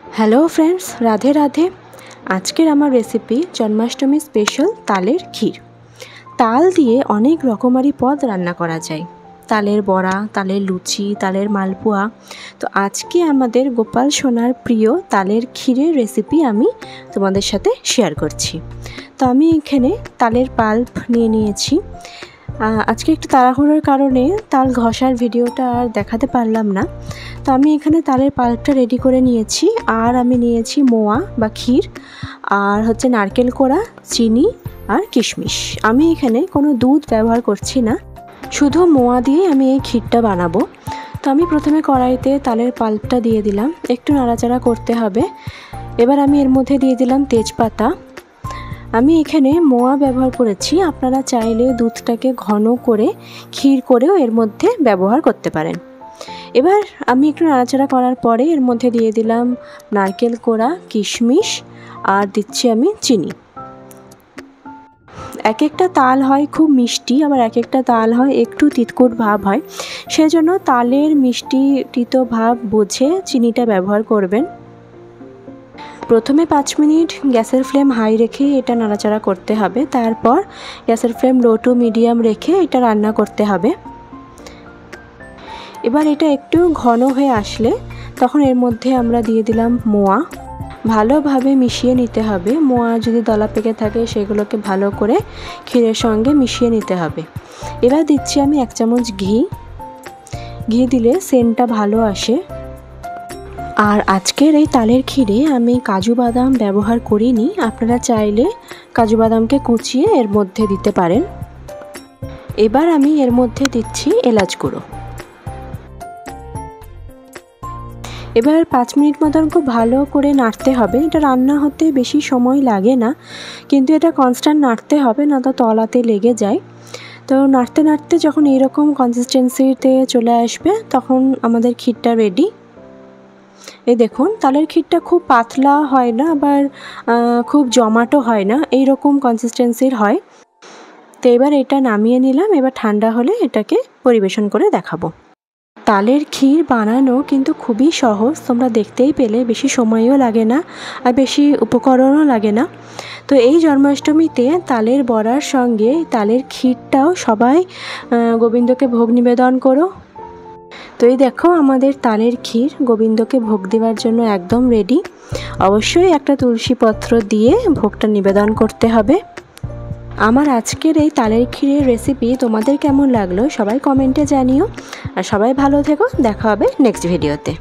Hello friends, Radhe Radhe. আজকের আমার recipe Janmashtami special তালের ক্ষীর। তাল দিয়ে অনেক রকমারি পদ রান্না করা যায়, তালের বড়া, তালের লুচি, তালের মালপোয়া। তো আজকে আমাদের গোপাল সোনার প্রিয় তালের ক্ষীরের রেসিপি আমি তোমাদের সাথে শেয়ার করছি। তো আমি এখানে তালের পাল্প নিয়ে নিয়েছি। আজকে একটু তাড়াহুড়োর কারণে তাল ঘষার ভিডিওটা আর দেখাতে পারলাম না। তো আমি এখানে তালের পাল্পটা রেডি করে নিয়েছি, আর আমি নিয়েছি মোয়া বা ক্ষীর, আর হচ্ছে নারকেল কোড়া, চিনি আর কিশমিশ। আমি এখানে কোনো দুধ ব্যবহার করছি না, শুধু মোয়া দিয়ে আমি এই ক্ষীরটা বানাবো। তো আমি প্রথমে কড়াইতে তালের পাল্পটা দিয়ে দিলাম, একটু নাড়াচাড়া করতে হবে। এবার আমি এর মধ্যে দিয়ে দিলাম তেজপাতা। আমি এখানে মোয়া ব্যবহার করেছি, আপনারা চাইলে দুধটাকে ঘন করে ক্ষীর করেও এর মধ্যে ব্যবহার করতে পারেন। এবার আমি একটু নাড়াচাড়া করার পরে এর মধ্যে দিয়ে দিলাম নারকেল কোড়া, কিশমিশ, আর দিচ্ছি আমি চিনি। এক একটা তাল হয় খুব মিষ্টি, আবার এক একটা তাল হয় একটু তিতকুট ভাব হয়, সেজন্য তালের মিষ্টি তিতো ভাব বুঝে চিনিটা ব্যবহার করবেন। প্রথমে 5 মিনিট গ্যাসের ফ্লেম হাই রেখে এটা নাড়াচাড়া করতে হবে, তারপর গ্যাসের ফ্লেম লো টু মিডিয়াম রেখে এটা রান্না করতে হবে। এবার এটা একটু ঘন হয়ে আসলে তখন এর মধ্যে আমরা দিয়ে দিলাম মোয়া। ভালোভাবে মিশিয়ে নিতে হবে। মোয়া যদি দলা পেকে থাকে সেগুলোকে ভালো করে ক্ষীরের সঙ্গে মিশিয়ে নিতে হবে। এবার দিচ্ছি আমি 1 চামচ ঘি। ঘি দিলে সেন্টটা ভালো আসে। আর আজকের এই তালের ক্ষীরে আমি কাজু বাদাম ব্যবহার করিনি, আপনারা চাইলে কাজু বাদামকে কুচিয়ে এর মধ্যে দিতে পারেন। এবার আমি এর মধ্যে দিচ্ছি এলাচ গুঁড়ো। এবার 5 মিনিট মতন খুব ভালো করে নাড়তে হবে। এটা রান্না হতে বেশি সময় লাগে না, কিন্তু এটা কনস্ট্যান্ট নাড়তে হবে, না তো তলাতে লেগে যায়। তো নাড়তে নাড়তে যখন এইরকম কনসিস্টেন্সিতে চলে আসবে তখন আমাদের ক্ষীরটা রেডি। এই দেখুন, তালের ক্ষীরটা খুব পাতলা হয় না, আবার খুব জমাটো হয় না, এইরকম কনসিস্টেন্সির হয়। তো এবার এটা নামিয়ে নিলাম। এবার ঠান্ডা হলে এটাকে পরিবেশন করে দেখাবো। তালের ক্ষীর বানানো কিন্তু খুবই সহজ, তোমরা দেখতেই পেলে, বেশি সময়ও লাগে না আর বেশি উপকরণও লাগে না। তো এই জন্মাষ্টমীতে তালের বড়ার সঙ্গে তালের ক্ষীরটাও সবাই গোবিন্দকে ভোগ নিবেদন করো। তো এই দেখো, আমাদের তালের ক্ষীর গোবিন্দকে ভোগ দেওয়ার জন্য একদম রেডি। অবশ্যই একটা তুলসী পত্র দিয়ে ভোগটা নিবেদন করতে হবে। আমার আজকের এই তালের ক্ষীরের রেসিপি তোমাদের কেমন লাগলো সবাই কমেন্টে জানিও। আর সবাই ভালো থেকো, দেখা হবে নেক্সট ভিডিওতে।